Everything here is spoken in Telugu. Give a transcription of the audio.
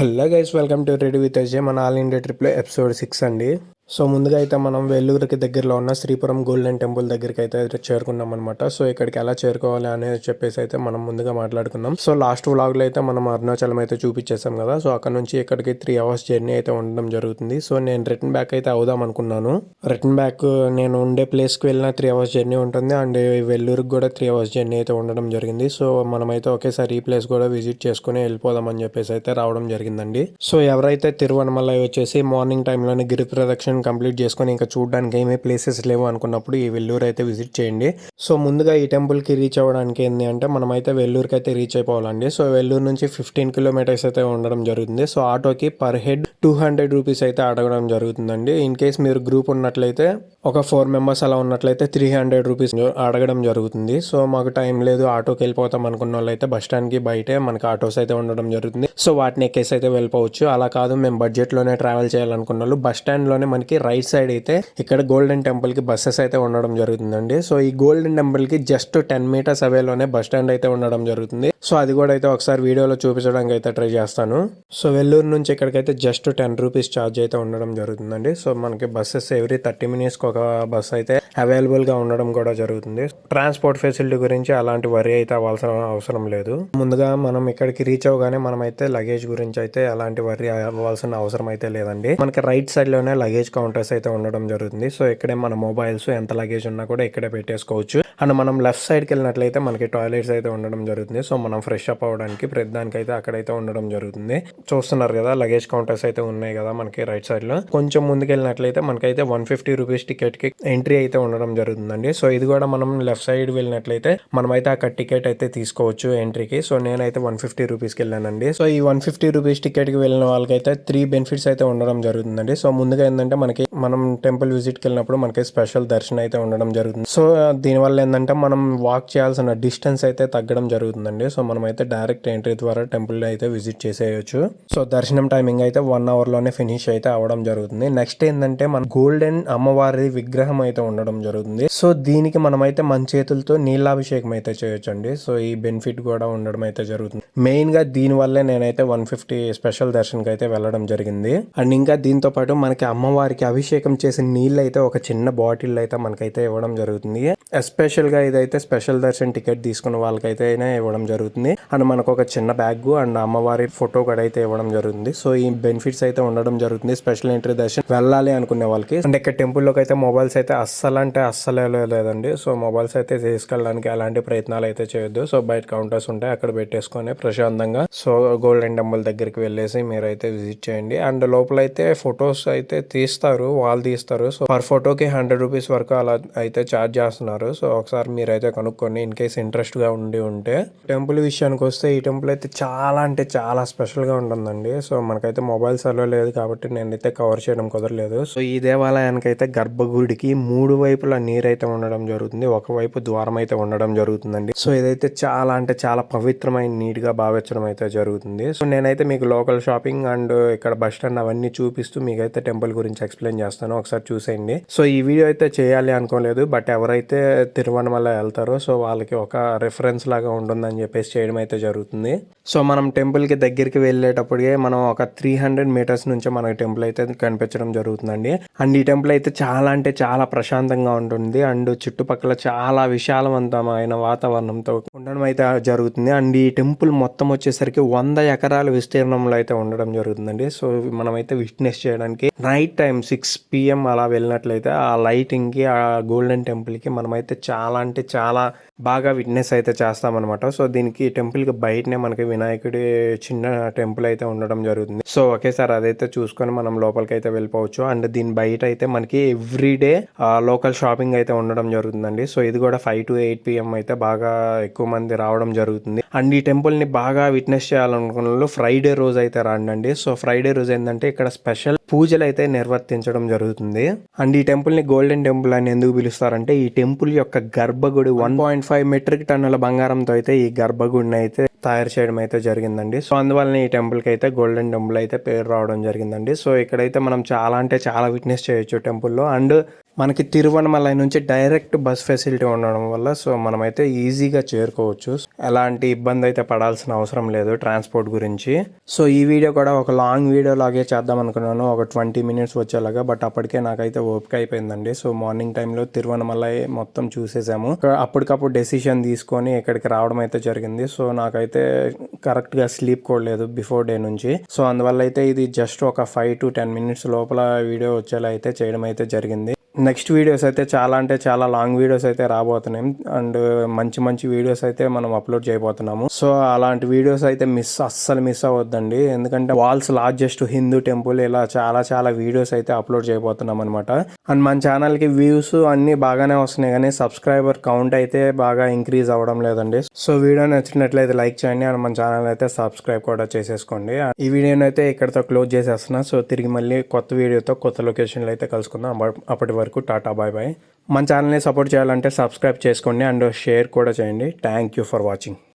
Hello guys, welcome to ready with Ajay. మన ఆల్ ఇండియా ట్రిప్లో ఎపిసోడ్ 6 అండి. సో ముందుగా అయితే మనం వెల్లూరుకి దగ్గరలో ఉన్న శ్రీపురం గోల్డెన్ టెంపుల్ దగ్గరికి అయితే చేరుకున్నాం అనమాట. సో ఇక్కడికి ఎలా చేరుకోవాలి అనేది చెప్పేసి అయితే మనం ముందుగా మాట్లాడుకున్నాం. సో లాస్ట్ వ్లాగ్లో అయితే మనం అరుణాచలం అయితే చూపించేసాం కదా. సో అక్కడ నుంచి ఇక్కడికి 3 hours జర్నీ అయితే ఉండడం జరుగుతుంది. సో నేను రిటర్న్ బ్యాక్ అయితే అవుదాం అనుకున్నాను. రిటర్న్ బ్యాక్ నేను ఉండే ప్లేస్కి వెళ్ళిన 3 hours జర్నీ ఉంటుంది. అండ్ వెల్లూరుకి కూడా 3 hours జర్నీ అయితే ఉండడం జరిగింది. సో మనమైతే ఒకేసారి ఈ ప్లేస్ కూడా విజిట్ చేసుకుని వెళ్ళిపోదాం అని చెప్పేసి అయితే రావడం జరిగిందండి. సో ఎవరైతే తిరువనమలై వచ్చేసి మార్నింగ్ టైంలోనే గిరి ప్రదక్షిణ కంప్లీట్ చేసుకొని ఇంకా చూడడానికి ఏమీ ప్లేసెస్ లేవు అనుకున్నప్పుడు ఈ వెల్లూరు అయితే విజిట్ చేయండి. సో ముందుగా ఈ టెంపుల్కి రీచ్ అవ్వడానికి ఏంటి అంటే మనమైతే వెల్లూరుకి అయితే రీచ్ అయిపోవాలండి. సో వెల్లూరు నుంచి 15 kilometers అయితే ఉండడం జరుగుతుంది. సో ఆటోకి పర్ హెడ్ 200 rupees అయితే అడగడం జరుగుతుందండి. ఇన్ కేస్ మీరు గ్రూప్ ఉన్నట్లయితే ఒక 4 members అలా ఉన్నట్లయితే 300 rupees అడగడం జరుగుతుంది. సో మాకు టైం లేదు, ఆటోకి వెళ్ళిపోతాం అనుకున్న వాళ్ళు అయితే బస్ స్టాండ్కి బయటే మనకి ఆటోస్ అయితే ఉండడం జరుగుతుంది. సో వాటిని ఎక్కేసి అయితే వెళ్ళిపోవచ్చు. అలా కాదు మేము బడ్జెట్లోనే ట్రావెల్ చేయాలనుకున్న వాళ్ళు బస్ స్టాండ్లోనే మనకి రైట్ సైడ్ అయితే ఇక్కడ గోల్డెన్ టెంపుల్కి బస్సెస్ అయితే ఉండడం జరుగుతుందండి. సో ఈ గోల్డెన్ టెంపుల్కి జస్ట్ 10 meters అవేలోనే బస్ స్టాండ్ అయితే ఉండడం జరుగుతుంది. సో అది కూడా అయితే ఒకసారి వీడియోలో చూపించడానికి అయితే ట్రై చేస్తాను. సో వెల్లూరు నుంచి ఇక్కడికైతే జస్ట్ 10 rupees ఛార్జ్ అయితే ఉండడం జరుగుతుందండి. సో మనకి బస్సెస్ ఎవ్రీ 30 minutes ఒక బస్ అయితే అవైలబుల్ గా ఉండడం కూడా జరుగుతుంది. ట్రాన్స్పోర్ట్ ఫెసిలిటీ గురించి అలాంటి వరి అయితే అవ్వాల్సిన అవసరం లేదు. ముందుగా మనం ఇక్కడికి రీచ్ అవగానే మనం అయితే లగేజ్ గురించి అయితే అలాంటి వరి అవ్వాల్సిన అవసరం అయితే లేదండి. మనకి రైట్ సైడ్ లోనే లగేజ్ కౌంటర్స్ అయితే ఉండడం జరుగుతుంది. సో ఇక్కడే మన మొబైల్స్ ఎంత లగేజ్ ఉన్నా కూడా ఇక్కడే పెట్టేసుకోవచ్చు. అండ్ మనం లెఫ్ట్ సైడ్ కి వెళ్ళినట్లయితే మనకి టాయిలెట్స్ అయితే ఉండడం జరుగుతుంది. సో మనం ఫ్రెష్ అప్ అవ్వడానికి ప్రతిదానికి అయితే అక్కడైతే ఉండడం జరుగుతుంది. చూస్తున్నారు కదా, లగేజ్ కౌంటర్స్ అయితే ఉన్నాయి కదా మనకి రైట్ సైడ్ లో. కొంచెం ముందుకు వెళ్ళినట్లయితే మనకైతే 150 rupees టికెట్ కి ఎంట్రీ అయితే ఉండడం జరుగుతుందండి. సో ఇది కూడా మనం లెఫ్ట్ సైడ్ వెళ్ళినట్లయితే మనమైతే అక్కడ టికెట్ అయితే తీసుకోవచ్చు ఎంట్రీకి. సో నేనైతే 150 rupees కి వెళ్ళానండి. సో ఈ 150 rupees టికెట్ కి వెళ్ళిన వాళ్ళకైతే 3 benefits అయితే ఉండడం జరుగుతుందండి. సో ముందుగా ఏంటంటే మనం టెంపుల్ విజిట్ కి వెళ్ళినప్పుడు మనకి స్పెషల్ దర్శనం అయితే ఉండడం జరుగుతుంది. సో దీనివల్ల ఏంటంటే మనం వాక్ చేయాల్సిన డిస్టెన్స్ అయితే తగ్గడం జరుగుతుందండి. సో మనమైతే డైరెక్ట్ ఎంట్రీ ద్వారా టెంపుల్ అయితే విజిట్ చేసేయచ్చు. సో దర్శనం టైమింగ్ అయితే 1 hour లోనే ఫినిష్ అయితే అవడం జరుగుతుంది. నెక్స్ట్ ఏంటంటే మన గోల్డెన్ అమ్మవారి విగ్రహం అయితే ఉండడం జరుగుతుంది. సో దీనికి మనమైతే మన చేతులతో నీళ్ళాభిషేకం అయితే చేయొచ్చండి. సో ఈ బెనిఫిట్ కూడా ఉండడం అయితే జరుగుతుంది. మెయిన్ గా దీని వల్లే నేనైతే 150 స్పెషల్ దర్శనకి అయితే వెళ్ళడం జరిగింది. అండ్ ఇంకా దీంతో పాటు మనకి అమ్మవారికి అభిషేకం చేసిన నీళ్ళు అయితే ఒక చిన్న బాటిల్ అయితే మనకైతే ఇవ్వడం జరుగుతుంది. ఎస్పెషల్ గా ఇదైతే స్పెషల్ దర్శన్ టికెట్ తీసుకున్న వాళ్ళకైతే ఇవ్వడం జరుగుతుంది. అండ్ మనకు ఒక చిన్న బ్యాగ్ అండ్ అమ్మవారి ఫోటో కూడా అయితే ఇవ్వడం జరుగుతుంది. సో ఈ బెనిఫిట్స్ అయితే ఉండడం జరుగుతుంది స్పెషల్ ఎంట్రీ దర్శనం వెళ్ళాలి అనుకునే వాళ్ళకి. అండ్ ఇక్కడ టెంపుల్ లోకి అయితే మొబైల్స్ అయితే అస్సలే లేదండి. సో మొబైల్స్ అయితే తీసుకెళ్ళడానికి అలాంటి ప్రయత్నాలు అయితే చేయొద్దు. సో బయట కౌంటర్స్ ఉంటాయి, అక్కడ పెట్టేసుకొని ప్రశాంతంగా సో గోల్డెన్ టెంపుల్ దగ్గరికి వెళ్ళేసి మీరైతే విజిట్ చేయండి. అండ్ లోపల అయితే ఫొటోస్ అయితే తీస్తారు, వాళ్ళు తీస్తారు. సో పర్ ఫోటోకి 100 rupees వరకు అలా అయితే ఛార్జ్ చేస్తున్నారు. సో ఒకసారి మీరైతే కనుక్కోండి ఇన్ కేస్ ఇంట్రెస్ట్ గా ఉంటే. టెంపుల్ విషయానికి వస్తే ఈ టెంపుల్ అయితే చాలా అంటే చాలా స్పెషల్ గా ఉంటుందండి. సో మనకైతే మొబైల్స్ అలో లేదు కాబట్టి నేనైతే కవర్ చేయడం కుదరలేదు. సో ఈ దేవాలయానికి అయితే గర్భగుడికి 3 వైపులా నీరైతే ఉండడం జరుగుతుంది, ఒకవైపు ద్వారం అయితే ఉండడం జరుగుతుందండి. సో ఇదైతే చాలా అంటే చాలా పవిత్రమైన నీట్ గా భావించడం అయితే జరుగుతుంది. సో నేనైతే మీకు లోకల్ షాపింగ్ అండ్ ఇక్కడ బస్ స్టాండ్ అవన్నీ చూపిస్తూ మీకైతే టెంపుల్ గురించి ఎక్స్ప్లెయిన్ చేస్తాను, ఒకసారి చూసేయండి. సో ఈ వీడియో అయితే చేయాలి అనుకోలేదు, బట్ ఎవరైతే తిరువనమలై వెళ్తారో సో వాళ్ళకి ఒక రిఫరెన్స్ లాగా ఉంటుందని చెప్పేసి చేయడం అయితే జరుగుతుంది. సో మనం టెంపుల్ కి దగ్గరికి వెళ్ళేటప్పటికే మనం ఒక 300 meters నుంచి మనకి టెంపుల్ అయితే కనిపించడం జరుగుతుందండి. అండ్ ఈ టెంపుల్ అయితే చాలా అంటే చాలా ప్రశాంతంగా ఉంటుంది. అండ్ చుట్టుపక్కల చాలా విశాలవంతమైన వాతావరణంతో ఉండడం అయితే జరుగుతుంది. అండ్ ఈ టెంపుల్ మొత్తం వచ్చేసరికి 100 acres విస్తీర్ణంలో అయితే ఉండడం జరుగుతుందండి. సో మనమైతే విట్నెస్ చేయడానికి నైట్ టైం 6 PM అలా వెళ్ళినట్లయితే ఆ లైటింగ్ కి ఆ గోల్డెన్ టెంపుల్ కి మనమైతే చాలా అంటే చాలా బాగా విట్నెస్ అయితే చేస్తామన్నమాట. సో దీనికి టెంపుల్ కి బయటనే మనకి వినాయకుడి చిన్న టెంపుల్ అయితే ఉండడం జరుగుతుంది. సో ఒకేసారి అదైతే చూసుకొని మనం లోపలికి అయితే వెళ్ళిపోవచ్చు. అండ్ దీని బయట అయితే మనకి ఎవ్రీడే లోకల్ షాపింగ్ అయితే ఉండడం జరుగుతుందండి. సో ఇది కూడా 5 to 8 PM అయితే బాగా ఎక్కువ మంది రావడం జరుగుతుంది. అండ్ ఈ టెంపుల్ ని బాగా విట్నెస్ చేయాలనుకున్న వాళ్ళు ఫ్రైడే రోజు అయితే రండి. సో ఫ్రైడే రోజు ఏంటంటే ఇక్కడ స్పెషల్ పూజలు అయితే నిర్వర్తించడం జరుగుతుంది. అండ్ ఈ టెంపుల్ ని గోల్డెన్ టెంపుల్ అని ఎందుకు పిలుస్తారంటే ఈ టెంపుల్ యొక్క గర్భగుడి 1.5 metric tons బంగారంతో అయితే ఈ గర్భగుడిని అయితే తయారు చేయడం అయితే జరిగిందండి. సో అందువల్ల ఈ టెంపుల్ కి అయితే గోల్డెన్ టెంపుల్ అయితే పేరు రావడం జరిగిందండి. సో ఇక్కడైతే మనం చాలా అంటే చాలా విట్నెస్ చేయొచ్చు టెంపుల్లో. అండ్ మనకి తిరువనమలై నుంచి డైరెక్ట్ బస్ ఫెసిలిటీ ఉండడం వల్ల సో మనమైతే ఈజీగా చేరుకోవచ్చు. ఎలాంటి ఇబ్బంది అయితే పడాల్సిన అవసరం లేదు ట్రాన్స్పోర్ట్ గురించి. సో ఈ వీడియో కూడా ఒక లాంగ్ వీడియో లాగే చేద్దాం అనుకున్నాను, ఒక 20 minutes వచ్చేలాగా. బట్ అప్పటికే నాకైతే ఓపిక అయిపోయిందండి. సో మార్నింగ్ టైంలో తిరువనమలై మొత్తం చూసేసాము. అప్పటికప్పుడు డెసిషన్ తీసుకొని ఇక్కడికి రావడం అయితే జరిగింది. సో నాకైతే కరెక్ట్గా స్లీప్ కూడా లేదు బిఫోర్ డే నుంచి. సో అందువల్ల అయితే ఇది జస్ట్ ఒక 5 to 10 minutes లోపల వీడియో వచ్చేలా అయితే చేయడం అయితే జరిగింది. నెక్స్ట్ వీడియోస్ అయితే చాలా అంటే చాలా లాంగ్ వీడియోస్ అయితే రాబోతున్నాయి అండ్ మంచి మంచి వీడియోస్ అయితే మనం అప్లోడ్ చేయబోతున్నాము. సో అలాంటి వీడియోస్ అయితే అస్సలు మిస్ అవ్వద్దండి, ఎందుకంటే వాల్స్ లార్జెస్ట్ హిందూ టెంపుల్ ఇలా చాలా చాలా వీడియోస్ అయితే అప్లోడ్ చేయబోతున్నాం అనమాట. అండ్ మన ఛానల్కి వ్యూస్ అన్నీ బాగానే వస్తున్నాయి కానీ సబ్స్క్రైబర్ కౌంట్ అయితే బాగా ఇంక్రీజ్ అవ్వడం లేదండి. సో వీడియో నచ్చినట్లయితే లైక్ చేయండి అండ్ మన ఛానల్ అయితే సబ్స్క్రైబ్ కూడా చేసేసుకోండి. ఈ వీడియోని అయితే ఇక్కడితో క్లోజ్ చేసేస్తున్నా. సో తిరిగి మళ్ళీ కొత్త వీడియోతో కొత్త లొకేషన్లో అయితే కలుసుకుందాం. అప్పటి వరకు టాటా బాయ్ బాయ్. మన ఛానల్ని సపోర్ట్ చేయాలంటే సబ్స్క్రైబ్ చేసుకోండి అండ్ షేర్ కూడా చేయండి. Thank you for watching.